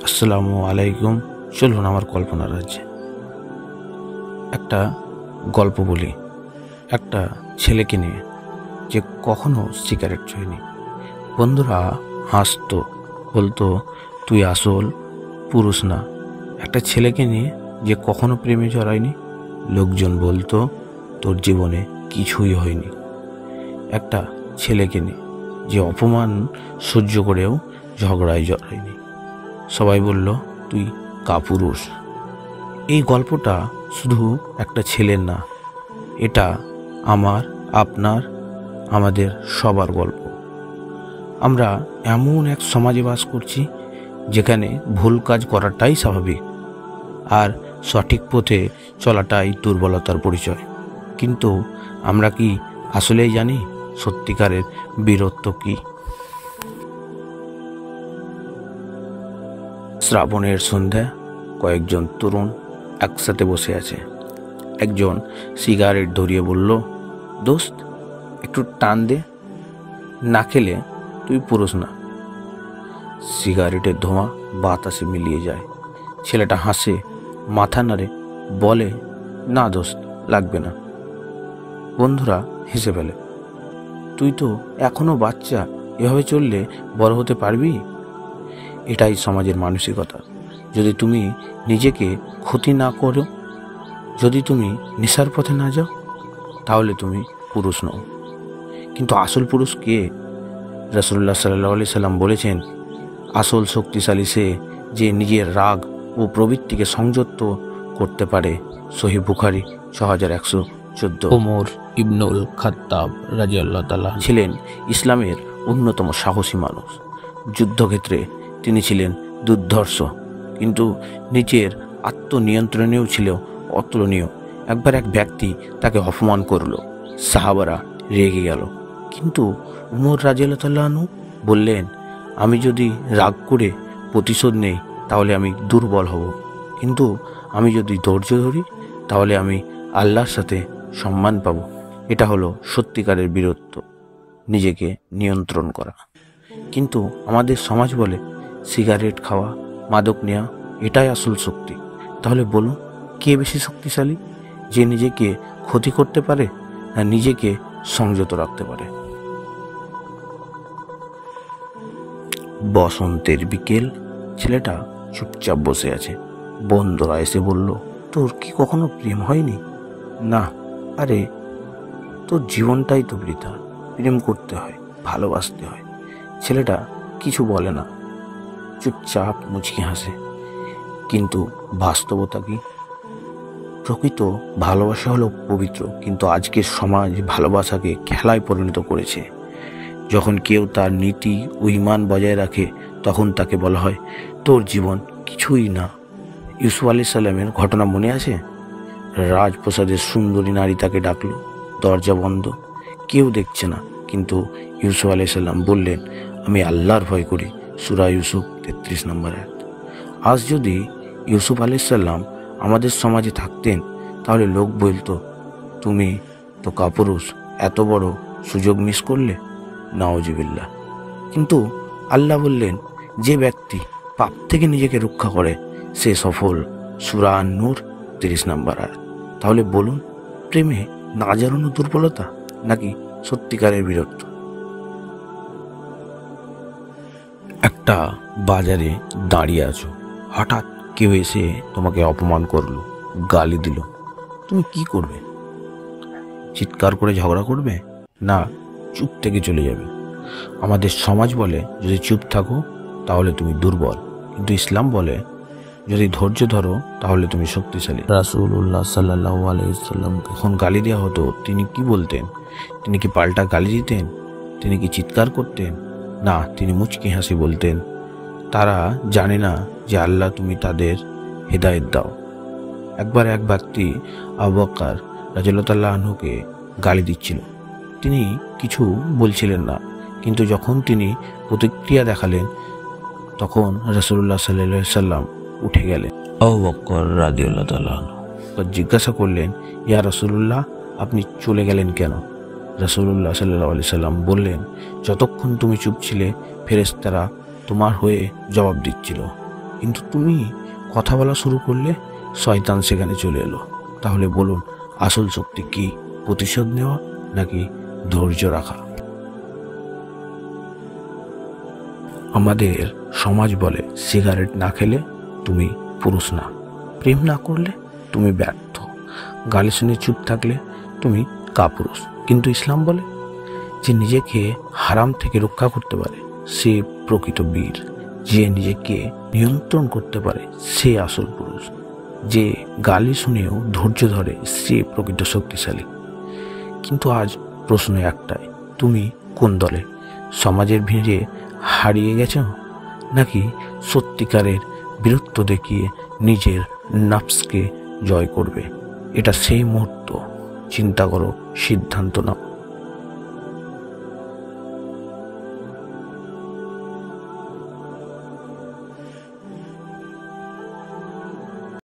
আসসালামু আলাইকুম। চলুন আমার কল্পনা রাজ্যে একটা গল্প বলি। একটা ছেলেকে নিয়ে যে কখনো সিগারেট ছোঁয়নি। বন্ধুরা হাসতো, বলতো তুই আসল পুরুষ না। একটা ছেলেকে নিয়ে যে কখনো প্রেমে জড়ায়নি। লোকজন বলতো তোর জীবনে কিছুই হয়নি। একটা ছেলেকে নিয়ে যে অপমান সহ্য করেও ঝগড়ায় জড়ায়নি। সবাই বলল তুই কাপুরুষ। এই গল্পটা শুধু একটা ছেলের না, এটা আমার, আপনার, আমাদের সবার গল্প। আমরা এমন এক সমাজে বাস করছি যেখানে ভুল কাজ করাটাই স্বাভাবিক আর সঠিক পথে চলাটাই দুর্বলতার পরিচয়। কিন্তু আমরা কি আসলেই জানি সত্যিকারের বীরত্ব কি? শ্রাবণের সন্ধ্যা, কয়েকজন তরুণ একসাথে বসে আছে। একজন সিগারেট ধরিয়ে বলল, দোস্ত একটু টান দে, না খেলে তুই পুরুষ না। সিগারেটের ধোঁয়া বাতাসে মিলিয়ে যায়। ছেলেটা হাসে, মাথা নাড়ে, বলে, না দোস্ত লাগবে না। বন্ধুরা হেসে ফেলে। তুই তো এখনো বাচ্চা, এভাবে চললে বড় হতে পারবি? এটাই সমাজের মানসিকতা। যদি তুমি নিজেকে ক্ষতি না করো, যদি তুমি নেশার পথে না যাও, তাহলে তুমি পুরুষ নও। কিন্তু আসল পুরুষ কে? রাসূলুল্লাহ সাল্লাল্লাহু আলাইহি সাল্লাম বলেছেন, আসল শক্তিশালী সে যে নিজের রাগ ও প্রবৃত্তিকে সংযত করতে পারে। সহিহ বুখারী 6114। ওমর ইবনুল খাত্তাব রাদিয়াল্লাহু তাআলা ছিলেন ইসলামের অন্যতম সাহসী মানুষ। যুদ্ধক্ষেত্রে তিনি ছিলেন দুর্ধর্ষ, কিন্তু নিজের আত্মনিয়ন্ত্রণেও ছিল অতুলনীয়। একবার এক ব্যক্তি তাকে অপমান করল, সাহাবারা রেগে গেল, কিন্তু উমর রাদিয়াল্লাহু তাআলা আনহু বললেন, আমি যদি রাগ করে প্রতিশোধ নেই তাহলে আমি দুর্বল হব, কিন্তু আমি যদি ধৈর্য ধরি তাহলে আমি আল্লাহর সাথে সম্মান পাব। এটা হলো সত্যিকারের বীরত্ব, নিজেকে নিয়ন্ত্রণ করা। কিন্তু আমাদের সমাজ বলে সিগারেট খাওয়া, মাদক নেওয়া এটাই আসল শক্তি। তাহলে বলুন, কে বেশি শক্তিশালী? যে নিজেকে ক্ষতি করতে পারে না নিজেকে সংযত রাখতে পারে? বসন্তের বিকেল, ছেলেটা চুপচাপ বসে আছে। বন্ধুরা এসে বলল, তোর কি কখনো প্রেম হয়নি? না। আরে তোর জীবনটাই তো বৃথা। প্রেম করতে হয়, ভালোবাসতে হয়। ছেলেটা কিছু বলে না, চুপচাপ মুচকি হাসে। কিন্তু বাস্তবতা কি? প্রকৃত ভালোবাসা হলো পবিত্র, কিন্তু আজকের সমাজ ভালোবাসাকে খেলায় পরিণত করেছে। যখন কেউ তার নীতি ও ঈমান বজায় রাখে, তখন তাকে বলা হয় তোর জীবন কিছুই না। ইউসুফ আলাইহিস সালামের ঘটনা মনে আছে? রাজপ্রাসাদের সুন্দরী নারী তাকে ডাকলো, দরজা বন্ধ, কেউ দেখছে না, কিন্তু ইউসুফ আলাইহিস সালাম বললেন, আমি আল্লাহর ভয় করি। সূরা ইউসুফ 33 নম্বর আয়াত। আজ যদি ইউসুফ আলাইহিস সালাম আমাদের সমাজে থাকতেন, তাহলে লোক বলতো, তুমি তো কাপুরুষ, এত বড় সুযোগ মিস করলে, নাউজুবিল্লাহ। কিন্তু আল্লাহ বললেন, যে ব্যক্তি পাপ থেকে নিজেকে রক্ষা করে সে সফল। সূরা আন-নূর 30 নম্বর আয়াত। তাহলে বলুন, প্রেমে না জানানো দুর্বলতা নাকি সত্যিকারের বীরত্ব? একটা বাজারে দাঁড়িয়ে আছো, হঠাৎ কেউ এসে তোমাকে অপমান করলো, গালি দিল, তুমি কি করবে? চিৎকার করে ঝগড়া করবে না চুপ থেকে চলে যাবে? আমাদের সমাজ বলে যদি চুপ থাকো তাহলে তুমি দুর্বল, কিন্তু ইসলাম বলে যদি ধৈর্য ধরো তাহলে তুমি শক্তিশালী। রাসূলুল্লাহ সাল্লাল্লাহু আলাইহি সাল্লাম যখন গালি দেওয়া হতো তিনি কি বলতেন? তিনি কি পাল্টা গালি দিতেন? তিনি কি চিৎকার করতেন? না, তিনি মুচকি হাসি বলতেন, তারা জানে না যে আল্লাহ তুমি তাদের হেদায়েত দাও। একবার এক ব্যক্তি আবু বকর রাদিয়াল্লাহু তাআলা আনহুকে গালি দিচ্ছিল। তিনি কিছু বলছিলেন না, কিন্তু যখন তিনি প্রতিক্রিয়া দেখালেন তখন রাসূলুল্লাহ সাল্লাল্লাহু আলাইহি সাল্লাম উঠে গেলেন। আবু বকর রাদিয়াল্লাহু তাআলা জিজ্ঞাসা করলেন, ইয়া রাসূলুল্লাহ, আপনি চলে গেলেন কেন? রাসূলুল্লাহ সাল্লাল্লাহু আলাইহি সাল্লাম বললেন, যতক্ষণ তুমি চুপ ছিলে ফেরেশতারা তোমার হয়ে জবাব দিচ্ছিল। কিন্তু তুমি কথা বলা শুরু করলে শয়তান সেখানে চলে এলো। তাহলে বলুন, আসল শক্তি কি? প্রতিশোধ নেওয়া নাকি ধৈর্য রাখা? আমাদের সমাজ বলে সিগারেট না খেলে তুমি পুরুষ না, প্রেম না করলে তুমি ব্যর্থ, গালি শুনে চুপ থাকলে তুমি কাপুরুষ। কিন্তু ইসলাম বলে যে নিজেকে হারাম থেকে রক্ষা করতে পারে সে প্রকৃত বীর, যে নিজেকে নিয়ন্ত্রণ করতে পারে সে আসল পুরুষ, যে গালি শুনেও ধৈর্য ধরে সে প্রকৃত শক্তিশালী। কিন্তু আজ প্রশ্ন একটাই, তুমি কোন দলে? সমাজের ভিড়ে হারিয়ে গেছ নাকি সত্যিকারের বীরত্ব দেখিয়ে নিজের নফসকে জয় করবে? এটা সেই মুহূর্ত, চিন্তা করো, সিদ্ধান্ত নাও।